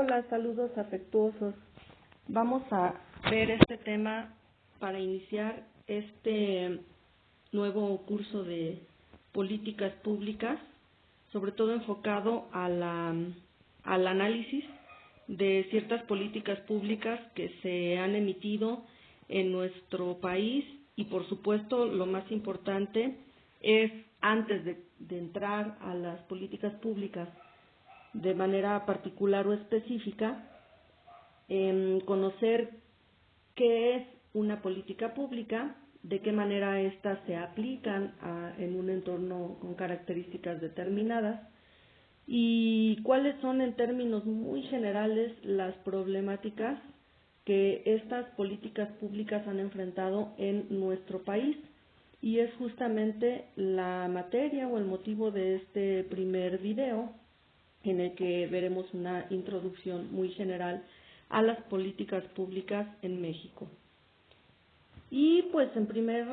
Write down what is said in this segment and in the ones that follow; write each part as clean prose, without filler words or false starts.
Hola, saludos afectuosos. Vamos a ver este tema para iniciar este nuevo curso de políticas públicas, sobre todo enfocado al análisis de ciertas políticas públicas que se han emitido en nuestro país y, por supuesto, lo más importante es, antes de entrar a las políticas públicas de manera particular o específica, conocer qué es una política pública, de qué manera éstas se aplican en un entorno con características determinadas y cuáles son, en términos muy generales, las problemáticas que estas políticas públicas han enfrentado en nuestro país. Y es justamente la materia o el motivo de este primer video, en el que veremos una introducción muy general a las políticas públicas en México. Y pues en primer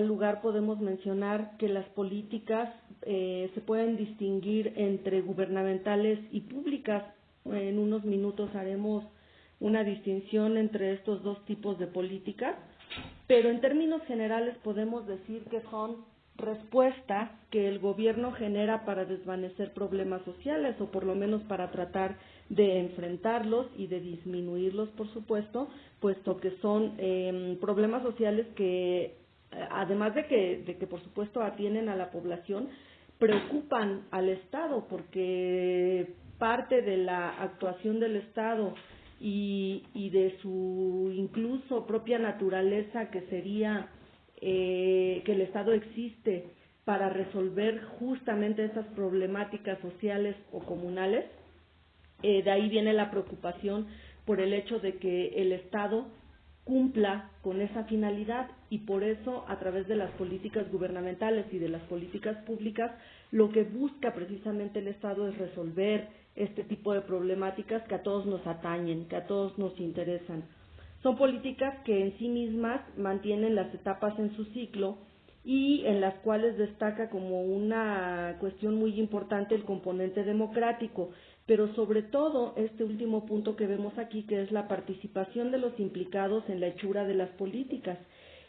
lugar podemos mencionar que las políticas se pueden distinguir entre gubernamentales y públicas. En unos minutos haremos una distinción entre estos dos tipos de políticas, pero en términos generales podemos decir que son respuestas que el gobierno genera para desvanecer problemas sociales, o por lo menos para tratar de enfrentarlos y de disminuirlos, por supuesto, puesto que son problemas sociales que, además de que por supuesto atienden a la población, preocupan al Estado, porque parte de la actuación del Estado y de su incluso propia naturaleza, que sería que el Estado existe para resolver justamente esas problemáticas sociales o comunales. De ahí viene la preocupación por el hecho de que el Estado cumpla con esa finalidad, y por eso, a través de las políticas gubernamentales y de las políticas públicas, lo que busca precisamente el Estado es resolver este tipo de problemáticas que a todos nos atañen, que a todos nos interesan. Son políticas que en sí mismas mantienen las etapas en su ciclo y en las cuales destaca como una cuestión muy importante el componente democrático, pero sobre todo este último punto que vemos aquí, que es la participación de los implicados en la hechura de las políticas.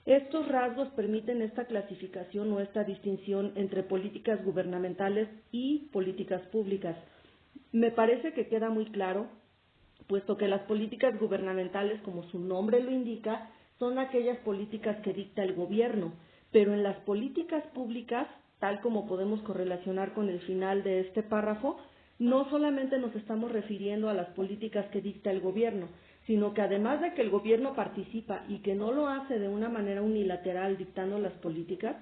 Estos rasgos permiten esta clasificación o esta distinción entre políticas gubernamentales y políticas públicas. Me parece que queda muy claro, puesto que las políticas gubernamentales, como su nombre lo indica, son aquellas políticas que dicta el gobierno, pero en las políticas públicas, tal como podemos correlacionar con el final de este párrafo, no solamente nos estamos refiriendo a las políticas que dicta el gobierno, sino que además de que el gobierno participa y que no lo hace de una manera unilateral dictando las políticas,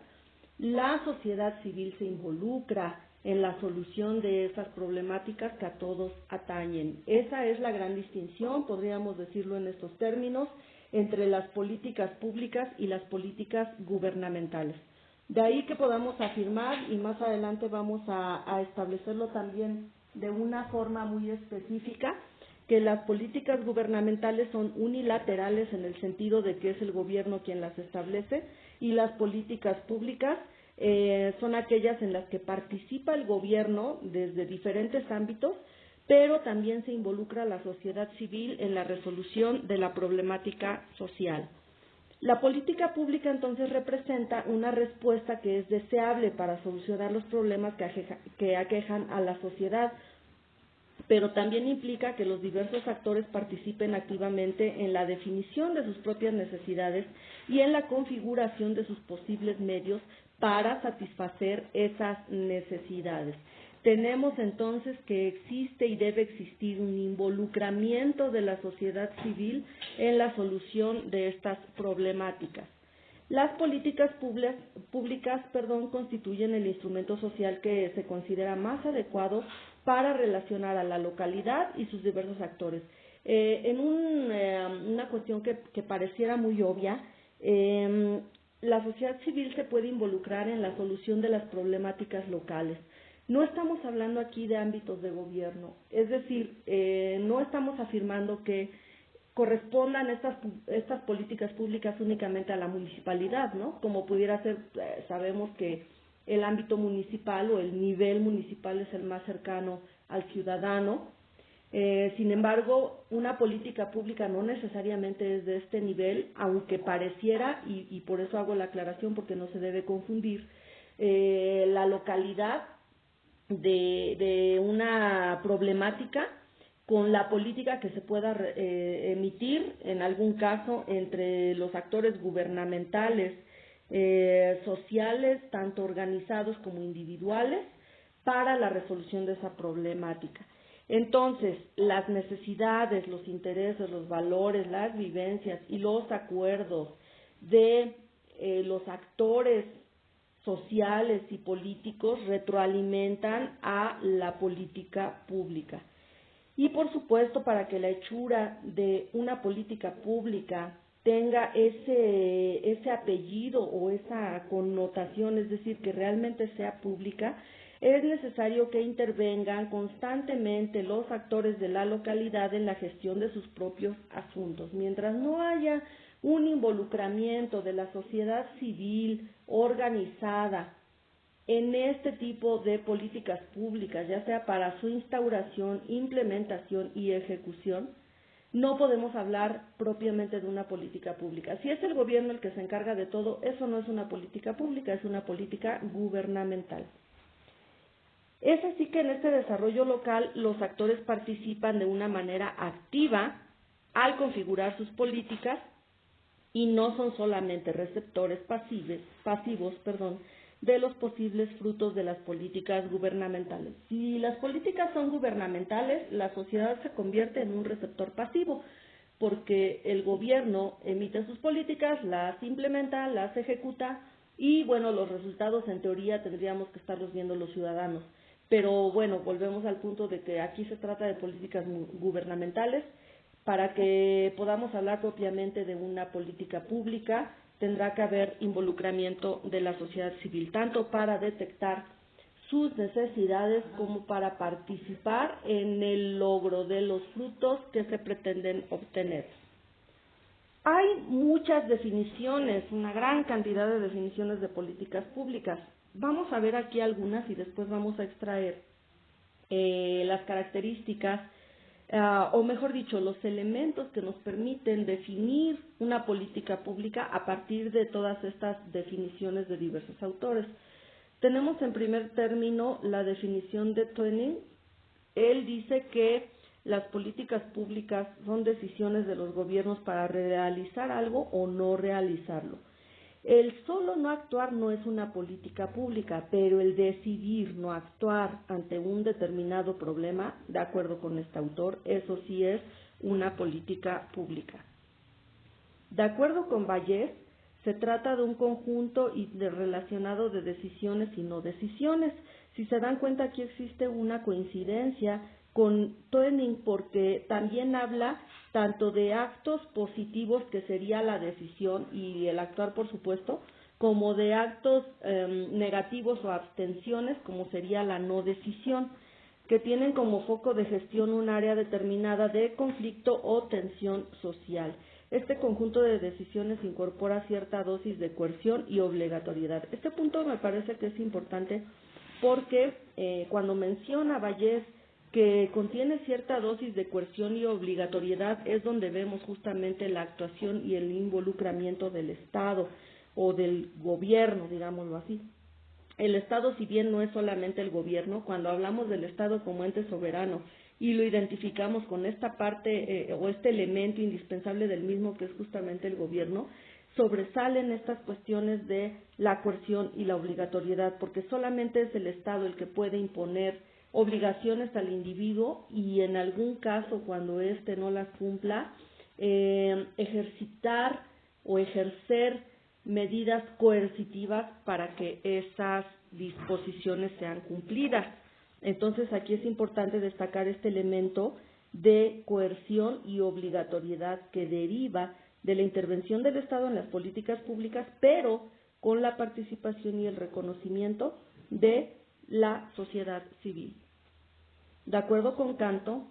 la sociedad civil se involucra en la solución de esas problemáticas que a todos atañen. Esa es la gran distinción, podríamos decirlo en estos términos, entre las políticas públicas y las políticas gubernamentales. De ahí que podamos afirmar, y más adelante vamos a establecerlo también de una forma muy específica, que las políticas gubernamentales son unilaterales en el sentido de que es el gobierno quien las establece, y las políticas públicas son aquellas en las que participa el gobierno desde diferentes ámbitos, pero también se involucra la sociedad civil en la resolución de la problemática social. La política pública entonces representa una respuesta que es deseable para solucionar los problemas que aquejan a la sociedad, pero también implica que los diversos actores participen activamente en la definición de sus propias necesidades y en la configuración de sus posibles medios para satisfacer esas necesidades. Tenemos entonces que existe y debe existir un involucramiento de la sociedad civil en la solución de estas problemáticas. Las políticas públicas constituyen el instrumento social que se considera más adecuado para relacionar a la localidad y sus diversos actores. En una cuestión que pareciera muy obvia, la sociedad civil se puede involucrar en la solución de las problemáticas locales. No estamos hablando aquí de ámbitos de gobierno, es decir, no estamos afirmando que correspondan estas políticas públicas únicamente a la municipalidad, ¿no? Como pudiera ser, sabemos que el ámbito municipal o el nivel municipal es el más cercano al ciudadano, Sin embargo, una política pública no necesariamente es de este nivel, aunque pareciera, y por eso hago la aclaración porque no se debe confundir, la localidad de una problemática con la política que se pueda emitir en algún caso entre los actores gubernamentales, sociales, tanto organizados como individuales, para la resolución de esa problemática. Entonces, las necesidades, los intereses, los valores, las vivencias y los acuerdos de los actores sociales y políticos retroalimentan a la política pública. Y por supuesto, para que la hechura de una política pública tenga ese apellido o esa connotación, es decir, que realmente sea pública, es necesario que intervengan constantemente los actores de la localidad en la gestión de sus propios asuntos. Mientras no haya un involucramiento de la sociedad civil organizada en este tipo de políticas públicas, ya sea para su instauración, implementación y ejecución, no podemos hablar propiamente de una política pública. Si es el gobierno el que se encarga de todo, eso no es una política pública, es una política gubernamental. Es así que en este desarrollo local los actores participan de una manera activa al configurar sus políticas y no son solamente receptores pasivos, de los posibles frutos de las políticas gubernamentales. Si las políticas son gubernamentales, la sociedad se convierte en un receptor pasivo, porque el gobierno emite sus políticas, las implementa, las ejecuta y, bueno, los resultados en teoría tendríamos que estarlos viendo los ciudadanos. Pero, bueno, volvemos al punto de que aquí se trata de políticas gubernamentales. Para que podamos hablar propiamente de una política pública, tendrá que haber involucramiento de la sociedad civil, tanto para detectar sus necesidades como para participar en el logro de los frutos que se pretenden obtener. Hay muchas definiciones, una gran cantidad de definiciones de políticas públicas. Vamos a ver aquí algunas y después vamos a extraer las características, o mejor dicho, los elementos que nos permiten definir una política pública a partir de todas estas definiciones de diversos autores. Tenemos en primer término la definición de Twining. Él dice que las políticas públicas son decisiones de los gobiernos para realizar algo o no realizarlo. El solo no actuar no es una política pública, pero el decidir no actuar ante un determinado problema, de acuerdo con este autor, eso sí es una política pública. De acuerdo con Vallés, se trata de un conjunto relacionado de decisiones y no decisiones. Si se dan cuenta, aquí existe una coincidencia con Twining porque también habla tanto de actos positivos, que sería la decisión y el actuar, por supuesto, como de actos negativos o abstenciones, como sería la no decisión, que tienen como foco de gestión un área determinada de conflicto o tensión social. Este conjunto de decisiones incorpora cierta dosis de coerción y obligatoriedad. Este punto me parece que es importante porque cuando menciona Vallés que contiene cierta dosis de coerción y obligatoriedad, es donde vemos justamente la actuación y el involucramiento del Estado o del gobierno, digámoslo así. El Estado, si bien no es solamente el gobierno, cuando hablamos del Estado como ente soberano y lo identificamos con esta parte o este elemento indispensable del mismo, que es justamente el gobierno, sobresalen estas cuestiones de la coerción y la obligatoriedad, porque solamente es el Estado el que puede imponer obligaciones al individuo y en algún caso, cuando éste no las cumpla, ejercitar o ejercer medidas coercitivas para que esas disposiciones sean cumplidas. Entonces, aquí es importante destacar este elemento de coerción y obligatoriedad que deriva de la intervención del Estado en las políticas públicas, pero con la participación y el reconocimiento de la sociedad civil. De acuerdo con Canto,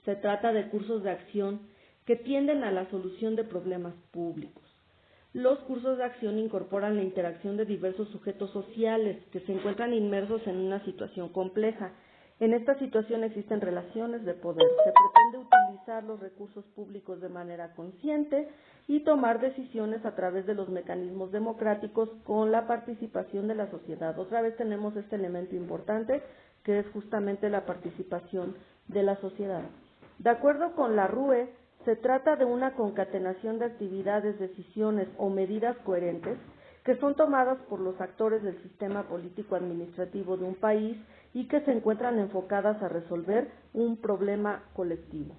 se trata de cursos de acción que tienden a la solución de problemas públicos. Los cursos de acción incorporan la interacción de diversos sujetos sociales que se encuentran inmersos en una situación compleja. En esta situación existen relaciones de poder. Se pretende utilizar los recursos públicos de manera consciente y tomar decisiones a través de los mecanismos democráticos con la participación de la sociedad. Otra vez tenemos este elemento importante que es justamente la participación de la sociedad. De acuerdo con la RUE, se trata de una concatenación de actividades, decisiones o medidas coherentes que son tomadas por los actores del sistema político-administrativo de un país y que se encuentran enfocadas a resolver un problema colectivo.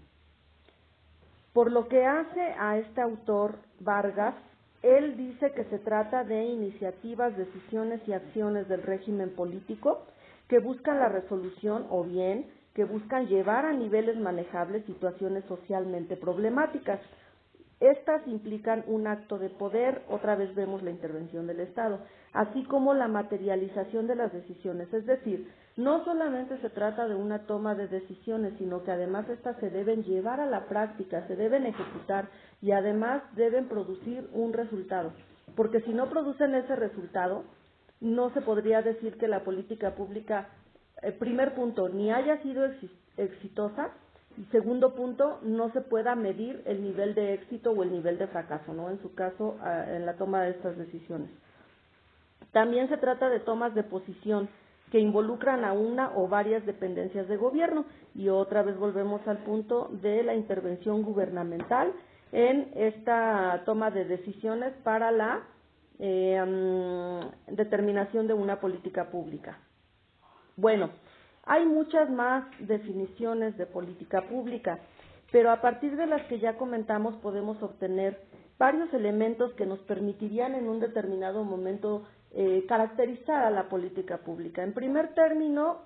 Por lo que hace a este autor Vargas, él dice que se trata de iniciativas, decisiones y acciones del régimen político que buscan la resolución o bien que buscan llevar a niveles manejables situaciones socialmente problemáticas. Estas implican un acto de poder, otra vez vemos la intervención del Estado, así como la materialización de las decisiones, es decir, no solamente se trata de una toma de decisiones, sino que además estas se deben llevar a la práctica, se deben ejecutar y además deben producir un resultado, porque si no producen ese resultado, no se podría decir que la política pública, primer punto, ni haya sido exitosa, y segundo punto, no se pueda medir el nivel de éxito o el nivel de fracaso, ¿no? En su caso, en la toma de estas decisiones. También se trata de tomas de posición que involucran a una o varias dependencias de gobierno y otra vez volvemos al punto de la intervención gubernamental en esta toma de decisiones para la determinación de una política pública. Bueno, hay muchas más definiciones de política pública, pero a partir de las que ya comentamos podemos obtener varios elementos que nos permitirían en un determinado momento caracterizar a la política pública. En primer término,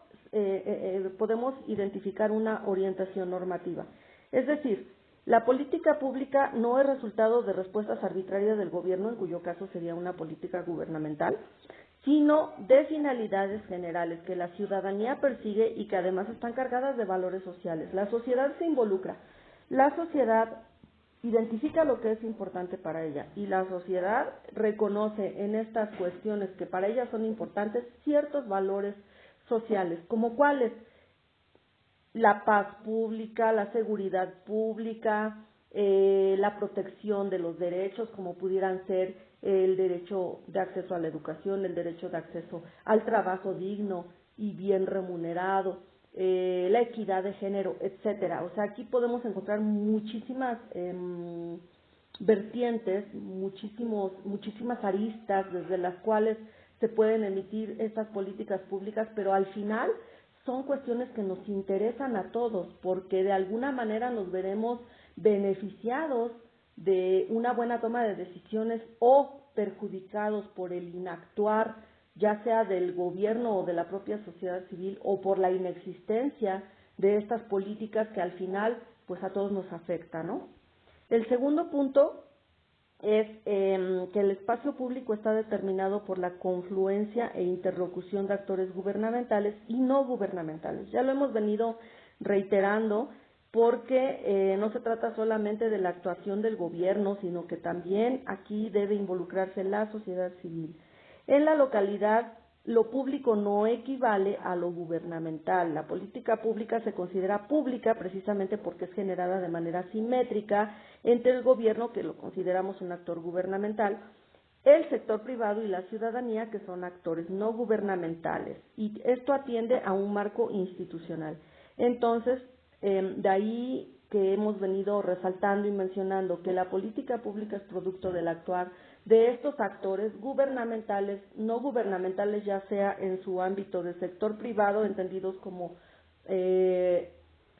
podemos identificar una orientación normativa, es decir, la política pública no es resultado de respuestas arbitrarias del gobierno, en cuyo caso sería una política gubernamental, sino de finalidades generales que la ciudadanía persigue y que además están cargadas de valores sociales. La sociedad se involucra, la sociedad identifica lo que es importante para ella y la sociedad reconoce en estas cuestiones que para ella son importantes ciertos valores sociales, como cuáles: la paz pública, la seguridad pública, la protección de los derechos, como pudieran ser el derecho de acceso a la educación, el derecho de acceso al trabajo digno y bien remunerado, la equidad de género, etcétera. O sea, aquí podemos encontrar muchísimas vertientes, muchísimas aristas desde las cuales se pueden emitir estas políticas públicas, pero al final son cuestiones que nos interesan a todos, porque de alguna manera nos veremos beneficiados de una buena toma de decisiones o perjudicados por el inactuar, ya sea del gobierno o de la propia sociedad civil, o por la inexistencia de estas políticas que al final pues a todos nos afecta, ¿no? El segundo punto es que el espacio público está determinado por la confluencia e interlocución de actores gubernamentales y no gubernamentales. Ya lo hemos venido reiterando porque no se trata solamente de la actuación del gobierno, sino que también aquí debe involucrarse la sociedad civil. En la localidad, lo público no equivale a lo gubernamental. La política pública se considera pública precisamente porque es generada de manera simétrica entre el gobierno, que lo consideramos un actor gubernamental, el sector privado y la ciudadanía, que son actores no gubernamentales. Y esto atiende a un marco institucional. Entonces, de ahí que hemos venido resaltando y mencionando que la política pública es producto del actuar de estos actores gubernamentales, no gubernamentales, ya sea en su ámbito de sector privado, entendidos como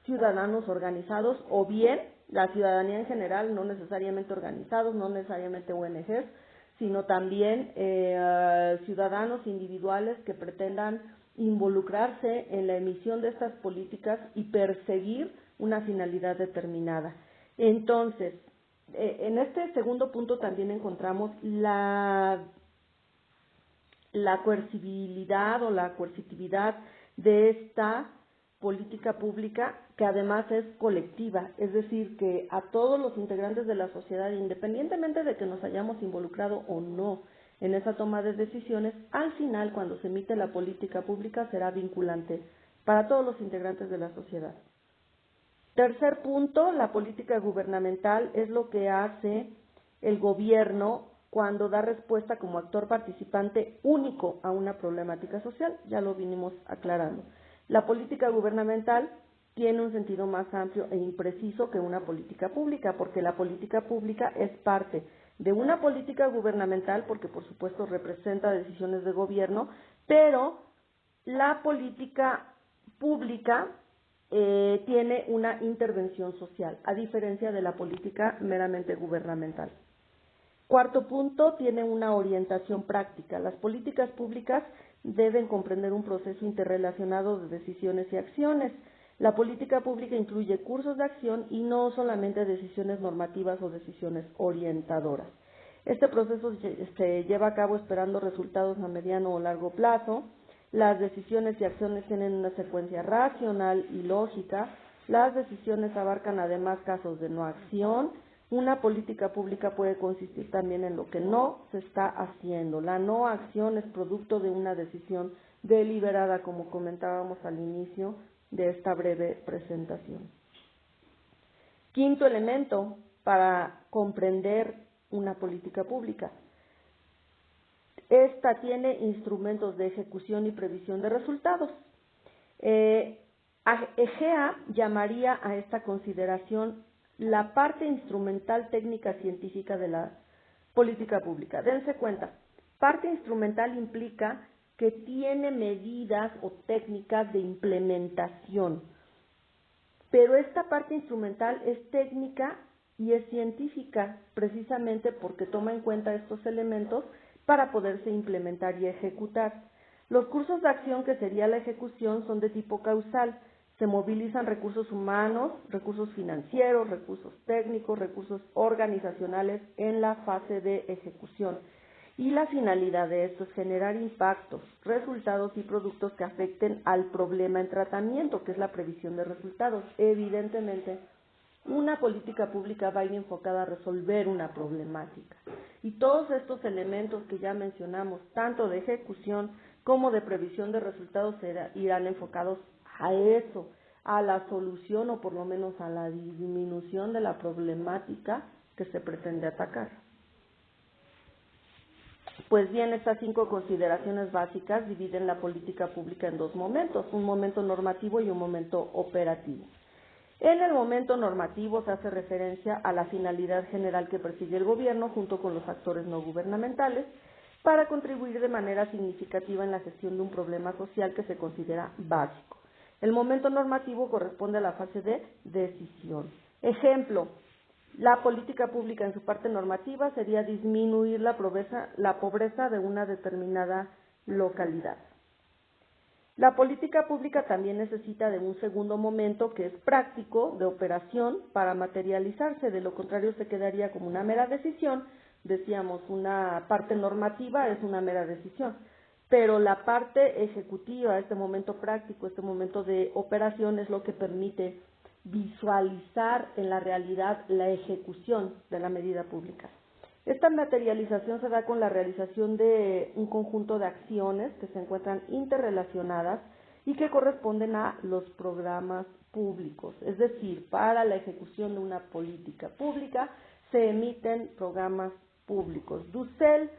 ciudadanos organizados, o bien la ciudadanía en general, no necesariamente organizados, no necesariamente ONGs, sino también ciudadanos individuales que pretendan involucrarse en la emisión de estas políticas y perseguir una finalidad determinada. Entonces, en este segundo punto también encontramos la coercibilidad o la coercitividad de esta política pública, que además es colectiva, es decir, que a todos los integrantes de la sociedad, independientemente de que nos hayamos involucrado o no en esa toma de decisiones, al final, cuando se emite la política pública, será vinculante para todos los integrantes de la sociedad. Tercer punto, la política gubernamental es lo que hace el gobierno cuando da respuesta como actor participante único a una problemática social. Ya lo vinimos aclarando. La política gubernamental tiene un sentido más amplio e impreciso que una política pública, porque la política pública es parte de una política gubernamental, porque por supuesto representa decisiones de gobierno, pero la política pública tiene una intervención social, a diferencia de la política meramente gubernamental. Cuarto punto, tiene una orientación práctica. Las políticas públicas deben comprender un proceso interrelacionado de decisiones y acciones. La política pública incluye cursos de acción y no solamente decisiones normativas o decisiones orientadoras. Este proceso se lleva a cabo esperando resultados a mediano o largo plazo. Las decisiones y acciones tienen una secuencia racional y lógica. Las decisiones abarcan además casos de no acción. Una política pública puede consistir también en lo que no se está haciendo. La no acción es producto de una decisión deliberada, como comentábamos al inicio de esta breve presentación. Quinto elemento para comprender una política pública. Esta tiene instrumentos de ejecución y previsión de resultados. EGEA llamaría a esta consideración la parte instrumental técnica científica de la política pública. Dense cuenta, parte instrumental implica que tiene medidas o técnicas de implementación, pero esta parte instrumental es técnica y es científica precisamente porque toma en cuenta estos elementos para poderse implementar y ejecutar. Los cursos de acción, que sería la ejecución, son de tipo causal. Se movilizan recursos humanos, recursos financieros, recursos técnicos, recursos organizacionales en la fase de ejecución. Y la finalidad de esto es generar impactos, resultados y productos que afecten al problema en tratamiento, que es la previsión de resultados. Evidentemente, una política pública va a ir enfocada a resolver una problemática. Y todos estos elementos que ya mencionamos, tanto de ejecución como de previsión de resultados, irán enfocados a eso, a la solución o por lo menos a la disminución de la problemática que se pretende atacar. Pues bien, estas 5 consideraciones básicas dividen la política pública en 2 momentos, un momento normativo y un momento operativo. En el momento normativo se hace referencia a la finalidad general que persigue el gobierno junto con los actores no gubernamentales para contribuir de manera significativa en la gestión de un problema social que se considera básico. El momento normativo corresponde a la fase de decisión. Ejemplo, la política pública en su parte normativa sería disminuir la pobreza de una determinada localidad. La política pública también necesita de un segundo momento que es práctico, de operación, para materializarse. De lo contrario se quedaría como una mera decisión. Decíamos, una parte normativa es una mera decisión, pero la parte ejecutiva, este momento práctico, este momento de operación es lo que permite visualizar en la realidad la ejecución de la medida pública. Esta materialización se da con la realización de un conjunto de acciones que se encuentran interrelacionadas y que corresponden a los programas públicos. Es decir, para la ejecución de una política pública se emiten programas públicos. Dussel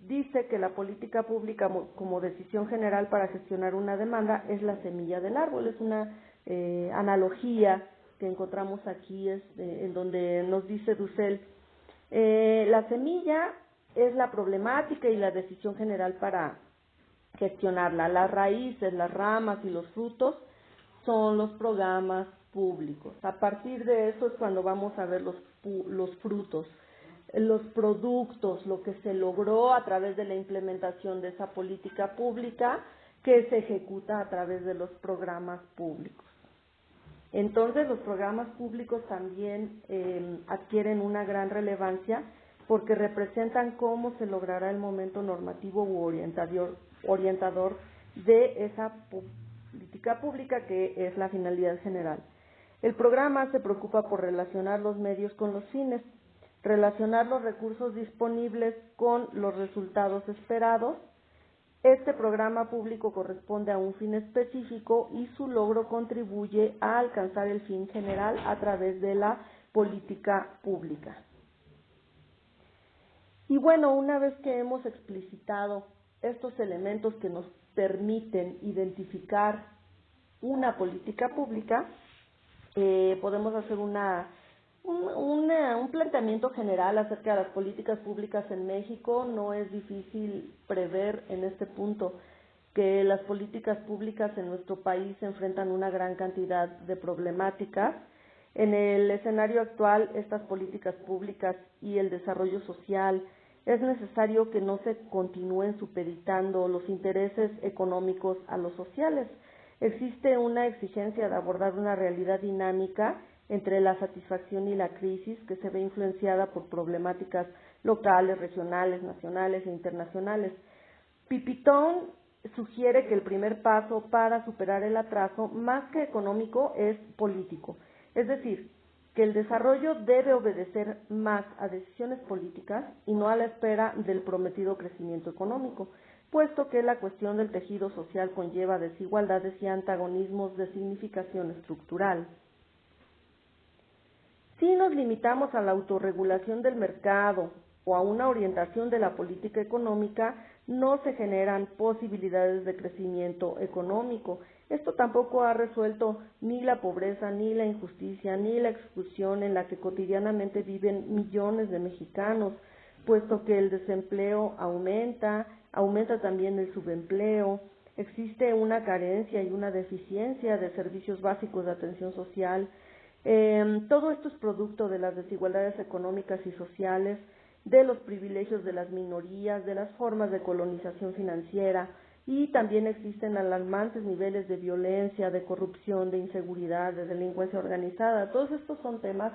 dice que la política pública como decisión general para gestionar una demanda es la semilla del árbol. Es una analogía que encontramos aquí en donde nos dice Dussel, la semilla es la problemática y la decisión general para gestionarla. Las raíces, las ramas y los frutos son los programas públicos. A partir de eso es cuando vamos a ver los frutos, los productos, lo que se logró a través de la implementación de esa política pública que se ejecuta a través de los programas públicos. Entonces, los programas públicos también adquieren una gran relevancia porque representan cómo se logrará el momento normativo u orientador de esa política pública que es la finalidad general. El programa se preocupa por relacionar los medios con los fines, relacionar los recursos disponibles con los resultados esperados Este programa público corresponde a un fin específico y su logro contribuye a alcanzar el fin general a través de la política pública. Y bueno, una vez que hemos explicitado estos elementos que nos permiten identificar una política pública, podemos hacer un planteamiento general acerca de las políticas públicas en México. No es difícil prever en este punto que las políticas públicas en nuestro país enfrentan una gran cantidad de problemáticas. En el escenario actual, estas políticas públicas y el desarrollo social, es necesario que no se continúen supeditando los intereses económicos a los sociales. Existe una exigencia de abordar una realidad dinámica entre la satisfacción y la crisis que se ve influenciada por problemáticas locales, regionales, nacionales e internacionales. Pipitón sugiere que el primer paso para superar el atraso, más que económico, es político. Es decir, que el desarrollo debe obedecer más a decisiones políticas y no a la espera del prometido crecimiento económico, puesto que la cuestión del tejido social conlleva desigualdades y antagonismos de significación estructural. Si nos limitamos a la autorregulación del mercado o a una orientación de la política económica, no se generan posibilidades de crecimiento económico. Esto tampoco ha resuelto ni la pobreza, ni la injusticia, ni la exclusión en la que cotidianamente viven millones de mexicanos, puesto que el desempleo aumenta también el subempleo, existe una carencia y una deficiencia de servicios básicos de atención social. Todo esto es producto de las desigualdades económicas y sociales, de los privilegios de las minorías, de las formas de colonización financiera, y también existen alarmantes niveles de violencia, de corrupción, de inseguridad, de delincuencia organizada. Todos estos son temas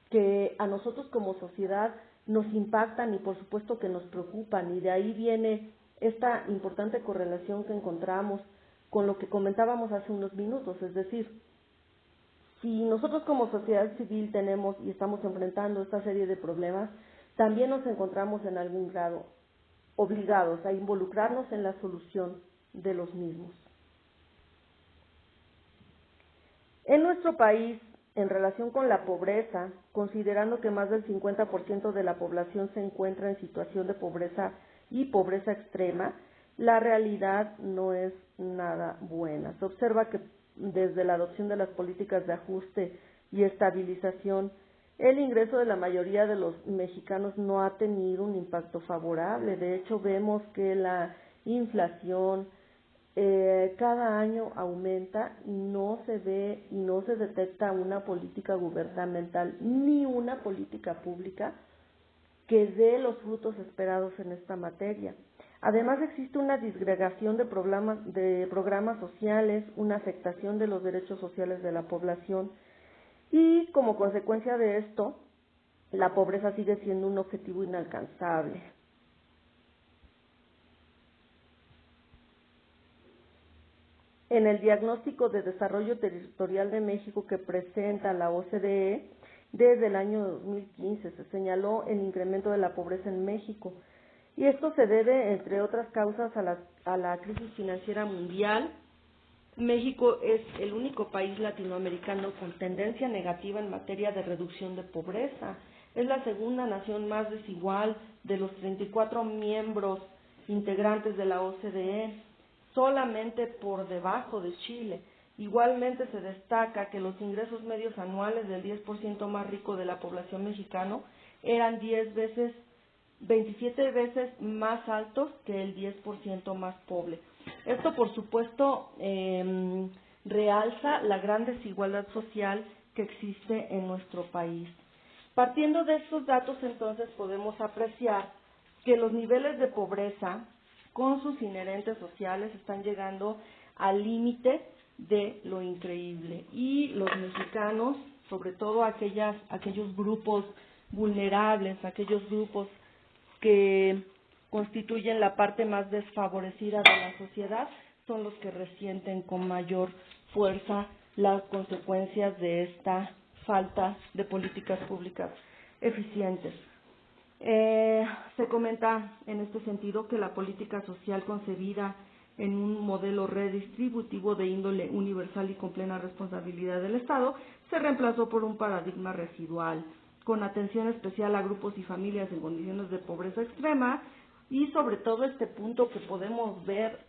que a nosotros como sociedad nos impactan y por supuesto que nos preocupan, y de ahí viene esta importante correlación que encontramos con lo que comentábamos hace unos minutos, es decir, si nosotros como sociedad civil tenemos y estamos enfrentando esta serie de problemas, también nos encontramos en algún grado obligados a involucrarnos en la solución de los mismos. En nuestro país, en relación con la pobreza, considerando que más del 50% de la población se encuentra en situación de pobreza y pobreza extrema, la realidad no es nada buena. Se observa que desde la adopción de las políticas de ajuste y estabilización, el ingreso de la mayoría de los mexicanos no ha tenido un impacto favorable. De hecho, vemos que la inflación cada año aumenta y no se ve y no se detecta una política gubernamental ni una política pública que dé los frutos esperados en esta materia. Además, existe una disgregación de programas sociales, una afectación de los derechos sociales de la población, y como consecuencia de esto, la pobreza sigue siendo un objetivo inalcanzable. En el diagnóstico de desarrollo territorial de México que presenta la OCDE, desde el año 2015 se señaló el incremento de la pobreza en México, y esto se debe, entre otras causas, a la crisis financiera mundial. México es el único país latinoamericano con tendencia negativa en materia de reducción de pobreza. Es la segunda nación más desigual de los 34 miembros integrantes de la OCDE, solamente por debajo de Chile. Igualmente se destaca que los ingresos medios anuales del 10% más rico de la población mexicana eran 27 veces más altos que el 10% más pobre. Esto, por supuesto, realza la gran desigualdad social que existe en nuestro país. Partiendo de estos datos, entonces, podemos apreciar que los niveles de pobreza, con sus inherentes sociales, están llegando al límite de lo increíble. Y los mexicanos, sobre todo aquellos grupos vulnerables, aquellos grupos que constituyen la parte más desfavorecida de la sociedad, son los que resienten con mayor fuerza las consecuencias de esta falta de políticas públicas eficientes. Se comenta en este sentido que la política social concebida en un modelo redistributivo de índole universal y con plena responsabilidad del Estado se reemplazó por un paradigma residual, con atención especial a grupos y familias en condiciones de pobreza extrema y sobre todo este punto que podemos ver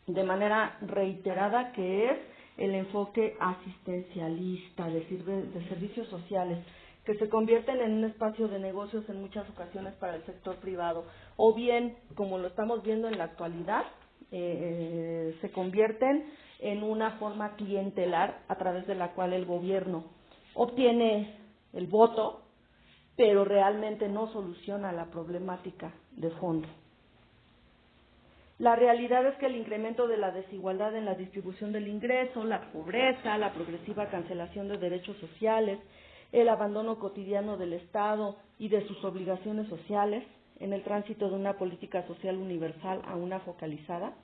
de manera reiterada, que es el enfoque asistencialista de servicios sociales, que se convierten en un espacio de negocios en muchas ocasiones para el sector privado, o bien, como lo estamos viendo en la actualidad, se convierten en una forma clientelar a través de la cual el gobierno obtiene el voto, pero realmente no soluciona la problemática de fondo. La realidad es que el incremento de la desigualdad en la distribución del ingreso, la pobreza, la progresiva cancelación de derechos sociales, el abandono cotidiano del Estado y de sus obligaciones sociales en el tránsito de una política social universal a una focalizada,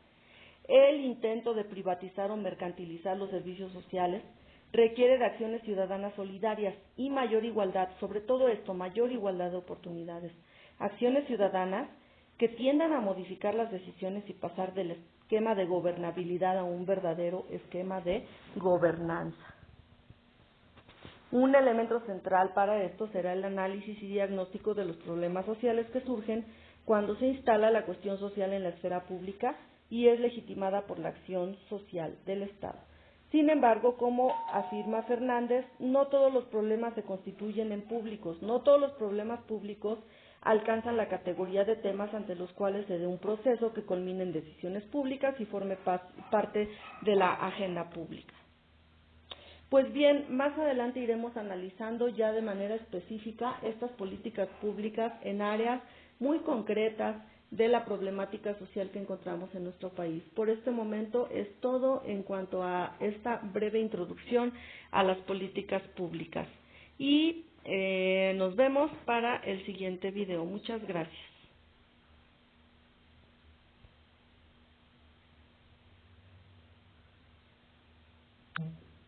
el intento de privatizar o mercantilizar los servicios sociales requiere de acciones ciudadanas solidarias y mayor igualdad, sobre todo esto, mayor igualdad de oportunidades, acciones ciudadanas que tiendan a modificar las decisiones y pasar del esquema de gobernabilidad a un verdadero esquema de gobernanza. Un elemento central para esto será el análisis y diagnóstico de los problemas sociales que surgen cuando se instala la cuestión social en la esfera pública y es legitimada por la acción social del Estado. Sin embargo, como afirma Fernández, no todos los problemas se constituyen en públicos, no todos los problemas públicos alcanzan la categoría de temas ante los cuales se dé un proceso que culmine en decisiones públicas y forme parte de la agenda pública. Pues bien, más adelante iremos analizando ya de manera específica estas políticas públicas en áreas muy concretas de la problemática social que encontramos en nuestro país. Por este momento es todo en cuanto a esta breve introducción a las políticas públicas. Y nos vemos para el siguiente video. Muchas gracias.